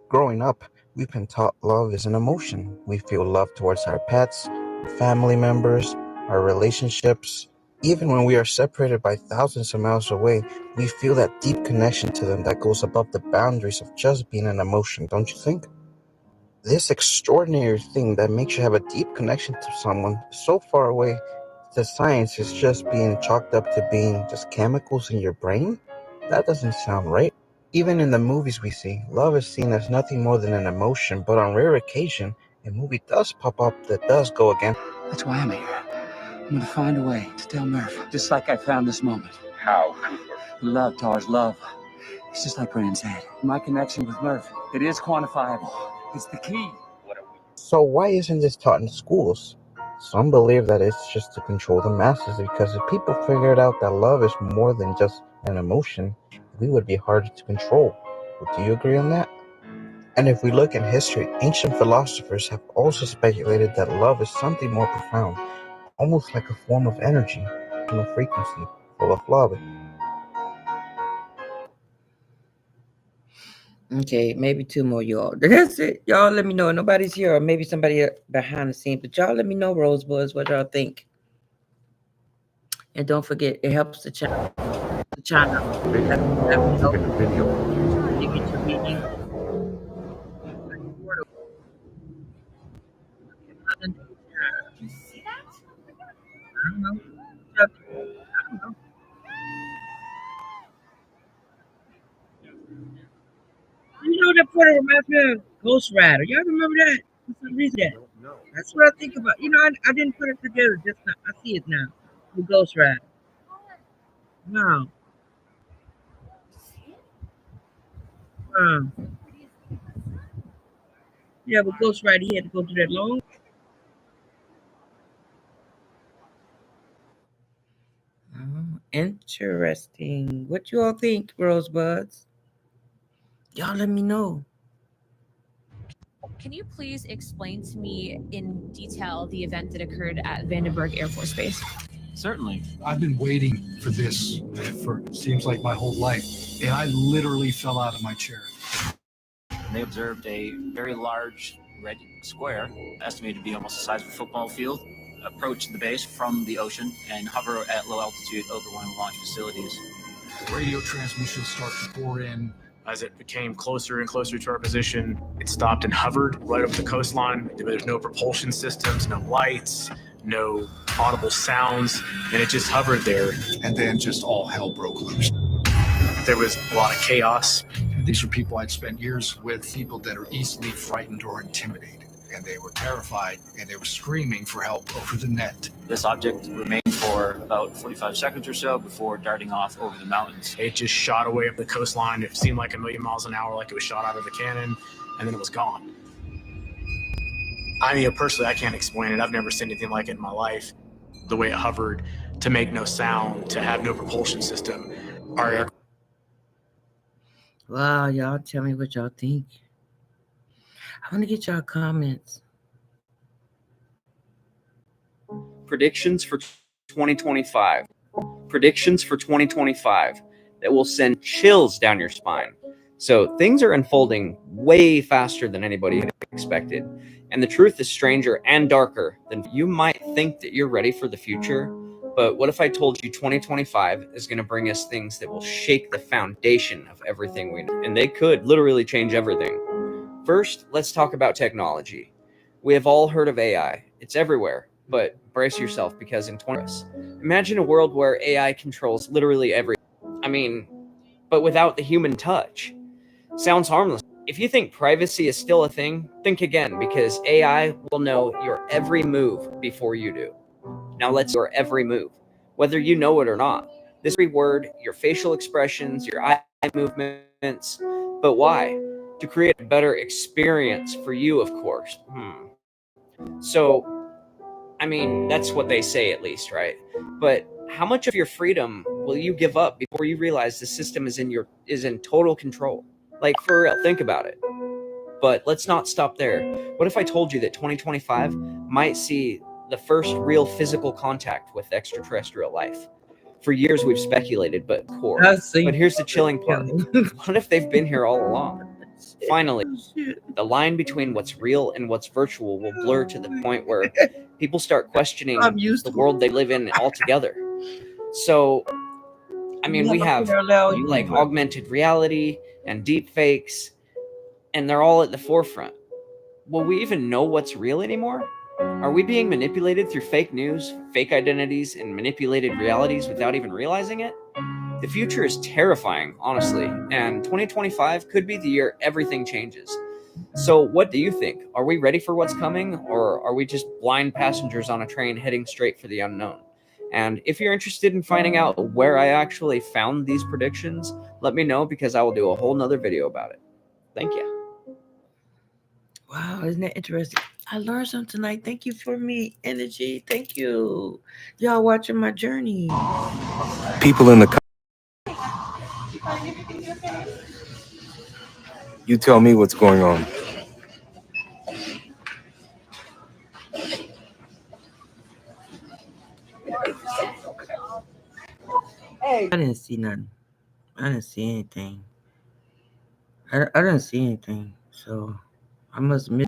Growing up, we've been taught love is an emotion. We feel love towards our pets, family members, our relationships. Even when we are separated by thousands of miles away, we feel that deep connection to them that goes above the boundaries of just being an emotion, don't you think? This extraordinary thing that makes you have a deep connection to someone so far away, the science is just being chalked up to being just chemicals in your brain? That doesn't sound right. Even in the movies we see, love is seen as nothing more than an emotion, but on rare occasion, a movie does pop up that does go against. That's why I'm here. I'm gonna find a way to tell Murph, just like I found this moment. How? Love, Taj, love. It's just like Brand said. My connection with Murph, it is quantifiable. It's the key. So why isn't this taught in schools? Some believe that it's just to control the masses, because if people figured out that love is more than just an emotion, we would be harder to control. Do you agree on that? And if we look in history, ancient philosophers have also speculated that love is something more profound, almost like a form of energy, a frequency full of love. Okay, maybe two more, y'all. That's it. Y'all let me know. Nobody's here, or maybe somebody behind the scenes, but y'all let me know, Rosebuds, what y'all think. And don't forget, it helps the channel. The channel. You know that Porter reminds me of Ghost Rider. Y'all remember that? For some reason. That's what I think about. You know, I didn't put it together just now. I see it now. The Ghost Rider. Wow. Yeah, but Ghost Rider, he had to go through that long. Interesting. What you all think, Rosebuds? Y'all let me know. Can you please explain to me in detail the event that occurred at Vandenberg Air Force Base? Certainly. I've been waiting for this for seems like my whole life, and I literally fell out of my chair. They observed a very large red square, estimated to be almost the size of a football field, approach the base from the ocean and hover at low altitude over one of the launch facilities. Radio transmissions start to pour in. As it became closer and closer to our position, it stopped and hovered right up the coastline. There's no propulsion systems, no lights, no audible sounds, and it just hovered there. And then just all hell broke loose. There was a lot of chaos. These are people I'd spent years with, people that are easily frightened or intimidated. And they were terrified, and they were screaming for help over the net. This object remained for about 45 seconds or so before darting off over the mountains. It just shot away up the coastline. It seemed like 1,000,000 miles an hour, like it was shot out of a cannon, and then it was gone. I mean, personally, I can't explain it. I've never seen anything like it in my life. The way it hovered, to make no sound, to have no propulsion system. Wow, y'all tell me what y'all think. I want to get y'all comments. Predictions for 2025. Predictions for 2025 that will send chills down your spine. So things are unfolding way faster than anybody had expected. And the truth is stranger and darker than you might think that you're ready for the future. But what if I told you 2025 is going to bring us things that will shake the foundation of everything we know? And they could literally change everything. First, let's talk about technology. We have all heard of AI. It's everywhere, but brace yourself because in 20 imagine a world where AI controls literally everything. I mean, but without the human touch. Sounds harmless. If you think privacy is still a thing, think again because AI will know your every move before you do. Now let's your every move, whether you know it or not. This every word, your facial expressions, your eye movements. But why? To create a better experience for you, of course. So, I mean, that's what they say at least, right? But how much of your freedom will you give up before you realize the system is in total control? Like, for real, think about it. But let's not stop there. What if I told you that 2025 might see the first real physical contact with extraterrestrial life? For years we've speculated, but here's the chilling part. What if they've been here all along? Finally, the line between what's real and what's virtual will blur to the point where people start questioning the world they live in altogether. So, I mean, we have like augmented reality and deep fakes, and they're all at the forefront. Will we even know what's real anymore? Are we being manipulated through fake news, fake identities, and manipulated realities without even realizing it? The future is terrifying, honestly, and 2025 could be the year everything changes. So what do you think? Are we ready for what's coming, or are we just blind passengers on a train heading straight for the unknown? And if you're interested in finding out where I actually found these predictions, let me know because I will do a whole nother video about it. Thank you. Wow, isn't that interesting? I learned something tonight. Thank you for me, energy. Thank you. Y'all watching my journey. People in the you tell me what's going on. I didn't see nothing. I didn't see anything. I didn't see anything. So I must admit.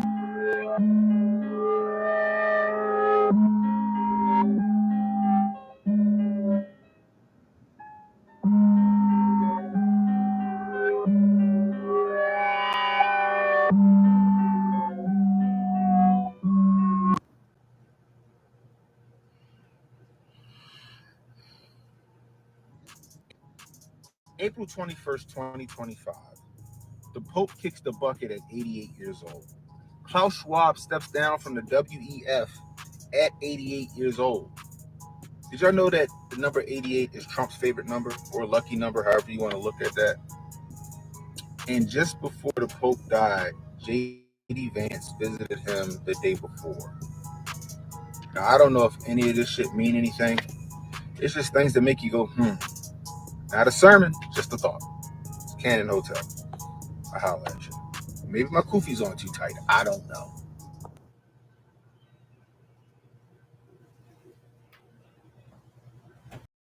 April 21st, 2025. The Pope kicks the bucket at 88 years old. Klaus Schwab steps down from the WEF at 88 years old. Did y'all know that the number 88 is Trump's favorite number, or lucky number, however you want to look at that? And just before the Pope died, J.D. Vance visited him the day before. Now, I don't know if any of this shit mean anything. It's just things that make you go, Not a sermon, just a thought. It's Cannon Hotel. I holla at you. Maybe my kufi's on too tight. I don't know.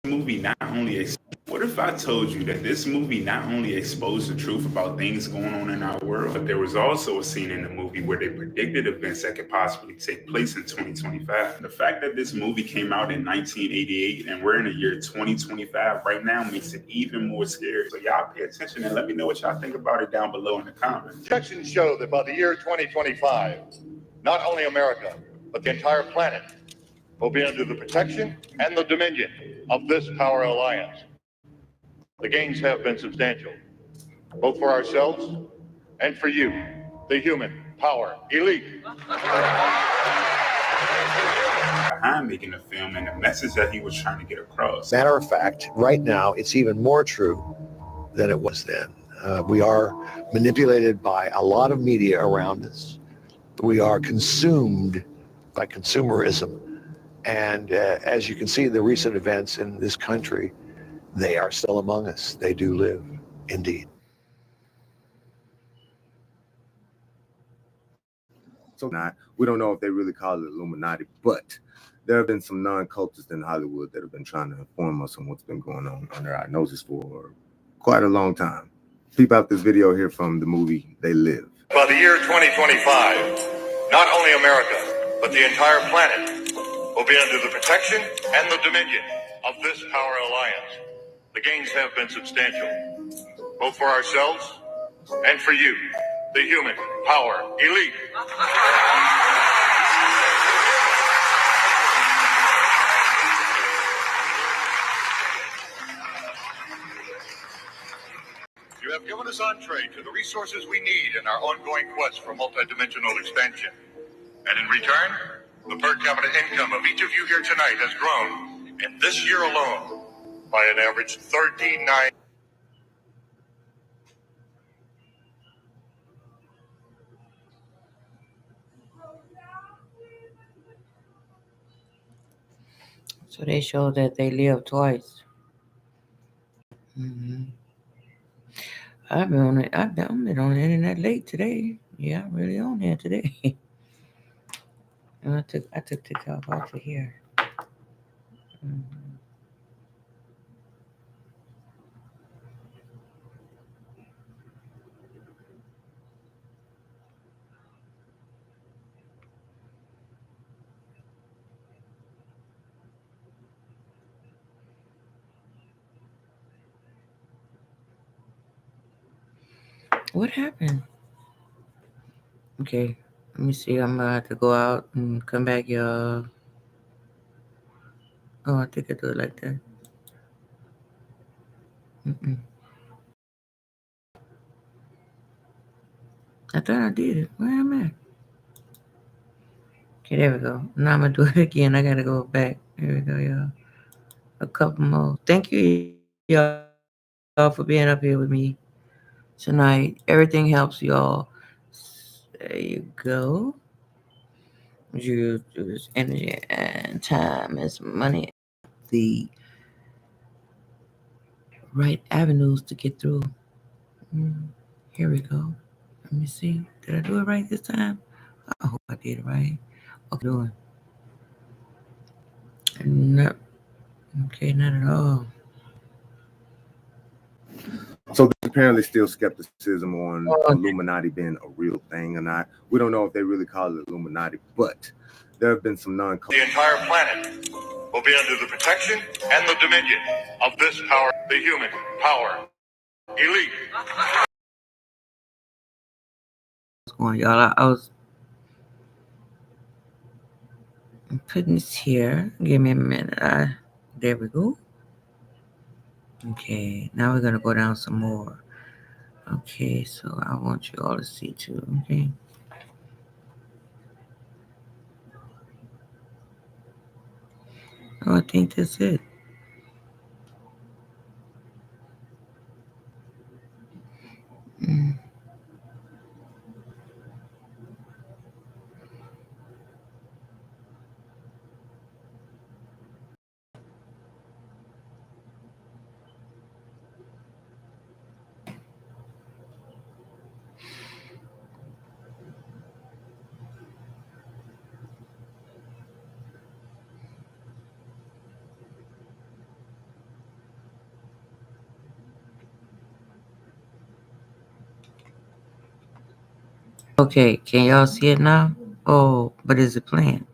Movie not only what if I told you that this movie not only exposed the truth about things going on in our world, but there was also a scene in the movie where they predicted events that could possibly take place in 2025. The fact that this movie came out in 1988 and we're in the year 2025 right now makes it even more scary. So y'all pay attention and let me know what y'all think about it down below in the comments. Projections show that by the year 2025, not only America, but the entire planet will be under the protection and the dominion of this power alliance. The gains have been substantial, both for ourselves and for you, the human power elite. Behind making the film and the message that he was trying to get across. Matter of fact, right now, it's even more true than it was then. We are manipulated by a lot of media around us. We are consumed by consumerism. And as you can see, the recent events in this country, they are still among us. They do live, indeed. So we don't know if they really call it Illuminati, but there have been some non-cultists in Hollywood that have been trying to inform us on what's been going on under our noses for quite a long time. Peep out this video here from the movie They Live. By the year 2025, not only America, but the entire planet will be under the protection and the dominion of this power alliance. The gains have been substantial, both for ourselves and for you, the human power elite. You have given us entree to the resources we need in our ongoing quest for multidimensional expansion. And in return, the per capita income of each of you here tonight has grown, in this year alone, by an average 39. So they show that they live twice. I've been on it. I've been on the internet late today. Yeah, I'm really on there today. And I took TikTok off of here. What happened? Okay, let me see. I'm gonna have to go out and come back, y'all. Oh, I think I do it like that. I thought I did it. Where am I? Okay, there we go. Now I'm gonna do it again. I gotta go back. There we go, y'all. A couple more. Thank you, y'all, for being up here with me tonight. Everything helps y'all. There you go. You use energy and time as money. The right avenues to get through. Here we go. Let me see. Did I do it right this time? I hope I did it right. Okay, doing. No. Okay, not at all. So there's apparently still skepticism on Illuminati being a real thing or not. We don't know if they really call it Illuminati, but there have been some The entire planet will be under the protection and the dominion of this power, the human power elite. What's going on, y'all? I was putting this here. Give me a minute. There we go. Okay, now we're gonna go down some more. Okay, so I want you all to see too. Okay. Oh, I think that's it. Okay, can y'all see it now? Oh, but is it playing?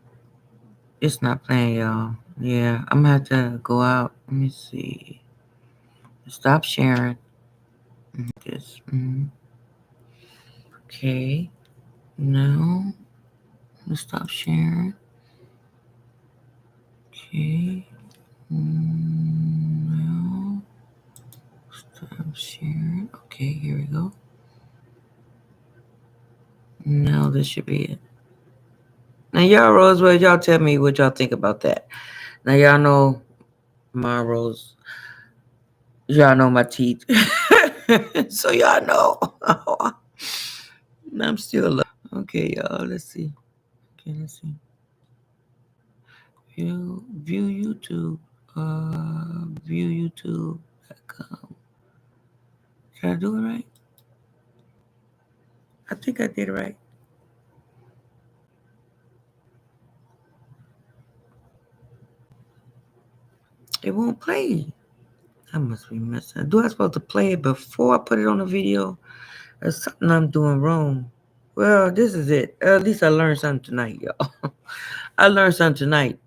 It's not playing, y'all. Yeah, I'm gonna have to go out. Let me see. Stop sharing. This. Okay. No. Let's stop sharing. Okay. No. Stop sharing. Okay, here we go. Now this should be it. Now y'all Rosewell, y'all tell me what y'all think about that. Now y'all know my Rose. Y'all know my teeth. So y'all know. I'm still okay, y'all. Let's see. Okay, let's see. View YouTube. View YouTube.com. Did I do it right? I think I did it right. It won't play. I must be missing. Do I supposed to play it before I put it on the video? There's something I'm doing wrong. Well, this is it. At least I learned something tonight, y'all. I learned something tonight.